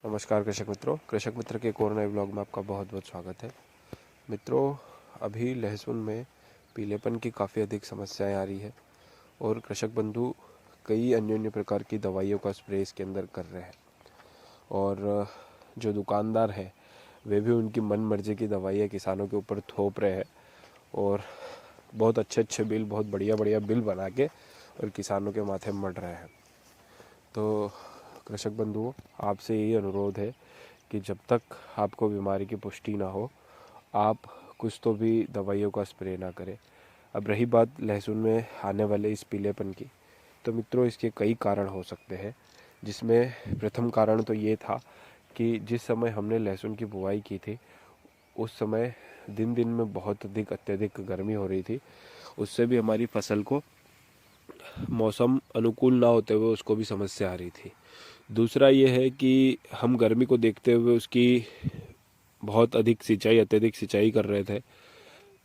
नमस्कार कृषक मित्रों, कृषक मित्र के एक और नए ब्लॉग में आपका बहुत बहुत स्वागत है। मित्रों, अभी लहसुन में पीलेपन की काफ़ी अधिक समस्याएं आ रही है और कृषक बंधु कई अन्य अन्य प्रकार की दवाइयों का स्प्रे इसके अंदर कर रहे हैं और जो दुकानदार हैं वे भी उनकी मन मर्जी की दवाइयाँ किसानों के ऊपर थोप रहे हैं और बहुत अच्छे बिल, बहुत बढ़िया बढ़िया बिल बना के और किसानों के माथे मढ़ रहे हैं। तो कृषक बंधुओं, आपसे यही अनुरोध है कि जब तक आपको बीमारी की पुष्टि ना हो आप कुछ तो भी दवाइयों का स्प्रे ना करें। अब रही बात लहसुन में आने वाले इस पीलेपन की, तो मित्रों इसके कई कारण हो सकते हैं, जिसमें प्रथम कारण तो ये था कि जिस समय हमने लहसुन की बुआई की थी उस समय दिन दिन में बहुत अत्यधिक गर्मी हो रही थी। उससे भी हमारी फसल को मौसम अनुकूल ना होते हुए उसको भी समस्या आ रही थी। दूसरा ये है कि हम गर्मी को देखते हुए उसकी बहुत अत्यधिक सिंचाई कर रहे थे,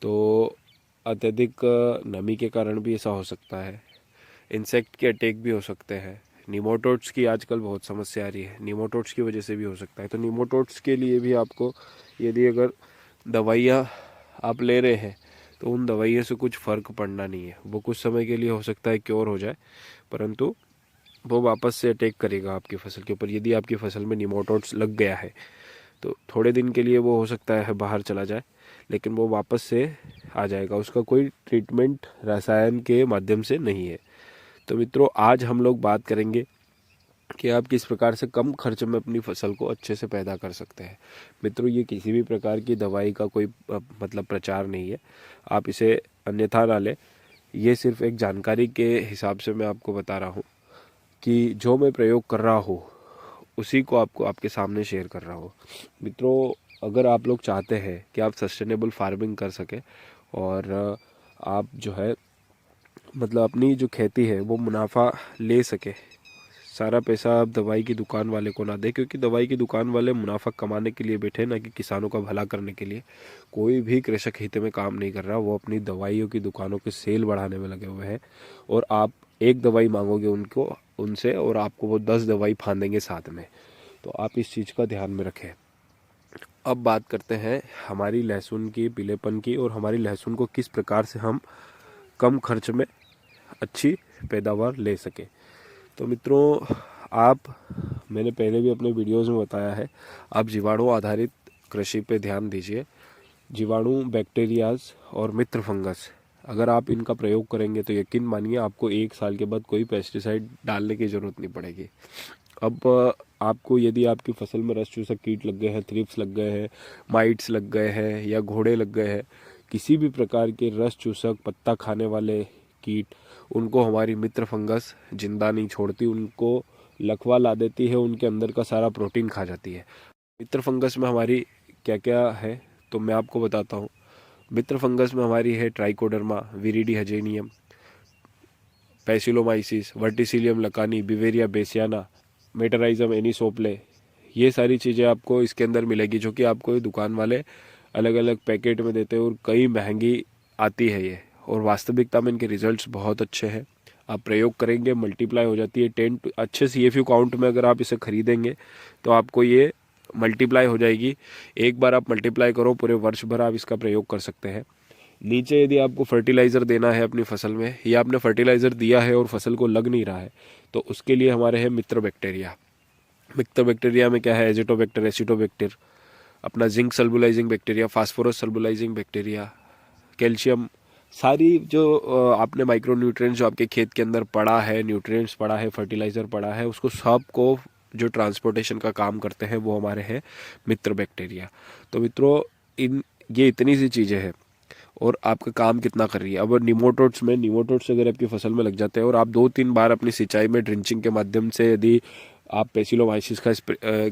तो अत्यधिक नमी के कारण भी ऐसा हो सकता है। इंसेक्ट के अटैक भी हो सकते हैं। निमोटोड्स की आजकल बहुत समस्या आ रही है, निमोटोड्स की वजह से भी हो सकता है। तो निमोटोड्स के लिए भी आपको यदि अगर दवाइयाँ आप ले रहे हैं तो उन दवाइयों से कुछ फ़र्क पड़ना नहीं है। वो कुछ समय के लिए हो सकता है क्योर हो जाए, परंतु वो वापस से अटैक करेगा आपकी फसल के ऊपर। यदि आपकी फसल में निमोटोड्स लग गया है तो थोड़े दिन के लिए वो हो सकता है बाहर चला जाए, लेकिन वो वापस से आ जाएगा। उसका कोई ट्रीटमेंट रसायन के माध्यम से नहीं है। तो मित्रों, आज हम लोग बात करेंगे कि आप किस प्रकार से कम खर्च में अपनी फसल को अच्छे से पैदा कर सकते हैं। मित्रों, ये किसी भी प्रकार की दवाई का कोई मतलब प्रचार नहीं है, आप इसे अन्यथा ना लें। ये सिर्फ एक जानकारी के हिसाब से मैं आपको बता रहा हूँ कि जो मैं प्रयोग कर रहा हूँ उसी को आपको आपके सामने शेयर कर रहा हूँ। मित्रों, अगर आप लोग चाहते हैं कि आप सस्टेनेबल फार्मिंग कर सकें और आप जो है मतलब अपनी जो खेती है वो मुनाफा ले सके, सारा पैसा आप दवाई की दुकान वाले को ना दे, क्योंकि दवाई की दुकान वाले मुनाफा कमाने के लिए बैठे, ना कि किसानों का भला करने के लिए। कोई भी कृषक हित में काम नहीं कर रहा, वो अपनी दवाइयों की दुकानों के सेल बढ़ाने में लगे हुए हैं। और आप एक दवाई मांगोगे उनसे और आपको वो 10 दवाई फांदेंगे साथ में। तो आप इस चीज़ का ध्यान में रखें। अब बात करते हैं हमारी लहसुन की पीलेपन की और हमारी लहसुन को किस प्रकार से हम कम खर्च में अच्छी पैदावार ले सके। तो मित्रों, मैंने पहले भी अपने वीडियोस में बताया है, आप जीवाणु आधारित कृषि पे ध्यान दीजिए। जीवाणु, बैक्टीरियाज और मित्र फंगस, अगर आप इनका प्रयोग करेंगे तो यकीन मानिए आपको 1 साल के बाद कोई पेस्टिसाइड डालने की ज़रूरत नहीं पड़ेगी। अब आपको यदि आपकी फसल में रस चूसक कीट लग गए हैं, थ्रिप्स लग गए हैं, माइट्स लग गए हैं या घोड़े लग गए हैं, किसी भी प्रकार के रस चूसक पत्ता खाने वाले कीट, उनको हमारी मित्र फंगस जिंदा नहीं छोड़ती, उनको लकवा ला देती है, उनके अंदर का सारा प्रोटीन खा जाती है। मित्र फंगस में हमारी क्या क्या है तो मैं आपको बताता हूँ। मित्र फंगस में हमारी है Trichoderma, viride harzianum, Paecilomyces, Verticillium lecanii, Beauveria bassiana, Metarhizium anisopliae. ये सारी चीज़ें आपको इसके अंदर मिलेगी, जो कि आपको दुकान वाले अलग अलग पैकेट में देते हैं और कई महंगी आती है ये, और वास्तविकता में इनके रिजल्ट्स बहुत अच्छे हैं। आप प्रयोग करेंगे, मल्टीप्लाई हो जाती है 10 अच्छे CFU काउंट में अगर आप इसे खरीदेंगे तो आपको ये मल्टीप्लाई हो जाएगी। एक बार आप मल्टीप्लाई करो, पूरे वर्ष भर आप इसका प्रयोग कर सकते हैं। नीचे यदि आपको फर्टिलाइज़र देना है अपनी फसल में, या आपने फर्टिलाइज़र दिया है और फसल को लग नहीं रहा है, तो उसके लिए हमारे हैं मित्र बैक्टीरिया। मित्र बैक्टीरिया में क्या है, एजिटोबैक्टर, एसिटोबैक्टर, अपना zinc solubilising bacteria, phosphorus solubilising bacteria, calcium, सारी जो आपने माइक्रो न्यूट्रिएंट्स जो आपके खेत के अंदर पड़ा है, न्यूट्रिएंट्स पड़ा है, फर्टिलाइज़र पड़ा है, उसको सबको जो ट्रांसपोर्टेशन का काम करते हैं वो हमारे हैं मित्र बैक्टीरिया। तो मित्रों, ये इतनी सी चीज़ें हैं और आपका काम कितना कर रही है। अब निमोटोड्स अगर आपकी फसल में लग जाते हैं और आप 2-3 बार अपनी सिंचाई में ड्रिंचिंग के माध्यम से यदि आप पेसिलोमाइसिस का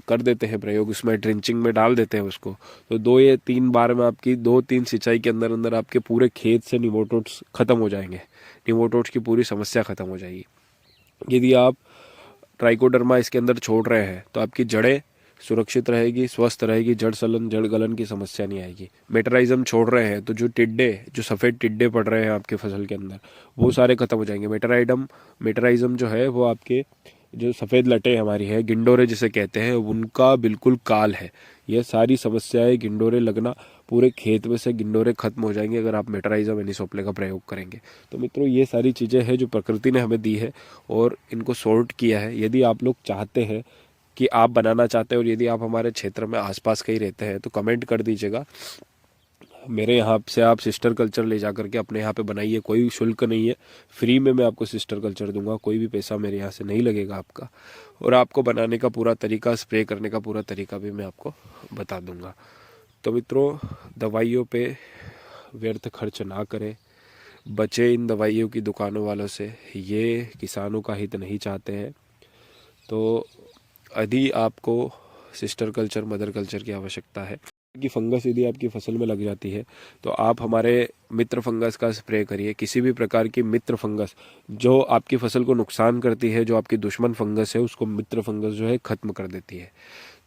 कर देते हैं प्रयोग, उसमें ड्रिंचिंग में डाल देते हैं उसको, तो 2 या 3 बार में आपकी 2-3 सिंचाई के अंदर अंदर आपके पूरे खेत से निमोटोड्स खत्म हो जाएंगे, निमोटोड्स की पूरी समस्या खत्म हो जाएगी। यदि आप ट्राइकोडर्मा इसके अंदर छोड़ रहे हैं तो आपकी जड़ें सुरक्षित रहेगी, स्वस्थ रहेगी, जड़ गलन की समस्या नहीं आएगी। मेटराइज्म छोड़ रहे हैं तो जो सफ़ेद टिड्डे पड़ रहे हैं आपके फसल के अंदर, वो सारे खत्म हो जाएंगे। मेटराइज्म जो है वो आपके जो सफ़ेद लटे हमारी है, गिंडोरे जिसे कहते हैं, उनका बिल्कुल काल है। यह सारी समस्याएं गिंडोरे लगना, पूरे खेत में से गिंडोरे खत्म हो जाएंगे अगर आप मेटराइज़ा मिनीसोप्ले का प्रयोग करेंगे। तो मित्रों, ये सारी चीज़ें हैं जो प्रकृति ने हमें दी है और इनको सॉर्ट किया है। यदि आप लोग चाहते हैं कि आप बनाना चाहते हैं और यदि आप हमारे क्षेत्र में आसपास कहीं रहते हैं तो कमेंट कर दीजिएगा। मेरे यहाँ से आप सिस्टर कल्चर ले जा करके अपने यहाँ पे बनाइए, कोई शुल्क नहीं है, फ्री में मैं आपको सिस्टर कल्चर दूंगा, कोई भी पैसा मेरे यहाँ से नहीं लगेगा आपका। और आपको बनाने का पूरा तरीका, स्प्रे करने का पूरा तरीका भी मैं आपको बता दूंगा। तो मित्रों, दवाइयों पे व्यर्थ खर्च ना करें, बचे इन दवाइयों की दुकानों वालों से, ये किसानों का हित नहीं चाहते हैं। तो यदि आपको सिस्टर कल्चर, मदर कल्चर की आवश्यकता है कि फंगस यदि आपकी फसल में लग जाती है तो आप हमारे मित्र फंगस का स्प्रे करिए। किसी भी प्रकार की मित्र फंगस जो आपकी फसल को नुकसान करती है, जो आपकी दुश्मन फंगस है, उसको मित्र फंगस जो है ख़त्म कर देती है।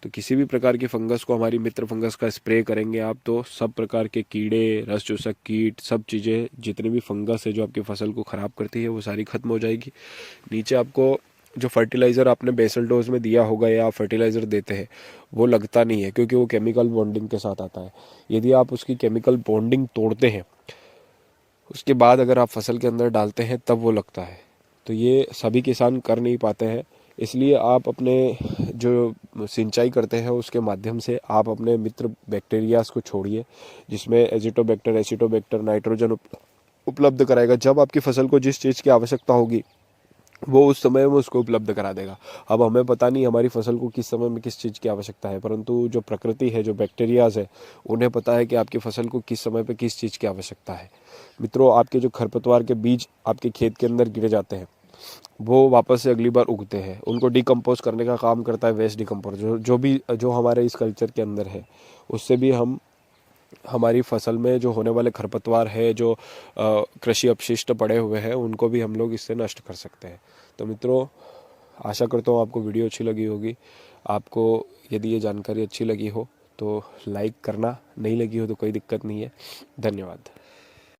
तो किसी भी प्रकार की फंगस को हमारी मित्र फंगस का स्प्रे करेंगे आप तो सब प्रकार के कीड़े, रस चूसक कीट, सब चीज़ें, जितनी भी फंगस है जो आपकी फसल को ख़राब करती है, वो सारी ख़त्म हो जाएगी। नीचे आपको जो फर्टिलाइज़र आपने बेसल डोज में दिया होगा या फर्टिलाइज़र देते हैं, वो लगता नहीं है क्योंकि वो केमिकल बॉन्डिंग के साथ आता है। यदि आप उसकी केमिकल बॉन्डिंग तोड़ते हैं, उसके बाद अगर आप फसल के अंदर डालते हैं, तब वो लगता है। तो ये सभी किसान कर नहीं पाते हैं, इसलिए आप अपने जो सिंचाई करते हैं उसके माध्यम से आप अपने मित्र बैक्टीरियाज को छोड़िए, जिसमें एजिटोबैक्टर, एसिटोबैक्टर, नाइट्रोजन उपलब्ध कराएगा। जब आपकी फसल को जिस चीज़ की आवश्यकता होगी वो उस समय में उसको उपलब्ध करा देगा। अब हमें पता नहीं हमारी फसल को किस समय में किस चीज़ की आवश्यकता है, परंतु जो प्रकृति है, जो बैक्टीरियाज है, उन्हें पता है कि आपकी फसल को किस समय पे किस चीज़ की आवश्यकता है। मित्रों, आपके जो खरपतवार के बीज आपके खेत के अंदर गिरे जाते हैं, वो वापस से अगली बार उगते हैं। उनको डिकम्पोज करने का काम करता है वेस्ट डिकम्पोज, जो हमारे इस कल्चर के अंदर है। उससे भी हम हमारी फसल में जो होने वाले खरपतवार है, जो कृषि अपशिष्ट पड़े हुए हैं, उनको भी हम लोग इससे नष्ट कर सकते हैं। तो मित्रों, आशा करता हूँ आपको वीडियो अच्छी लगी होगी। आपको यदि ये जानकारी अच्छी लगी हो तो लाइक करना, नहीं लगी हो तो कोई दिक्कत नहीं है। धन्यवाद।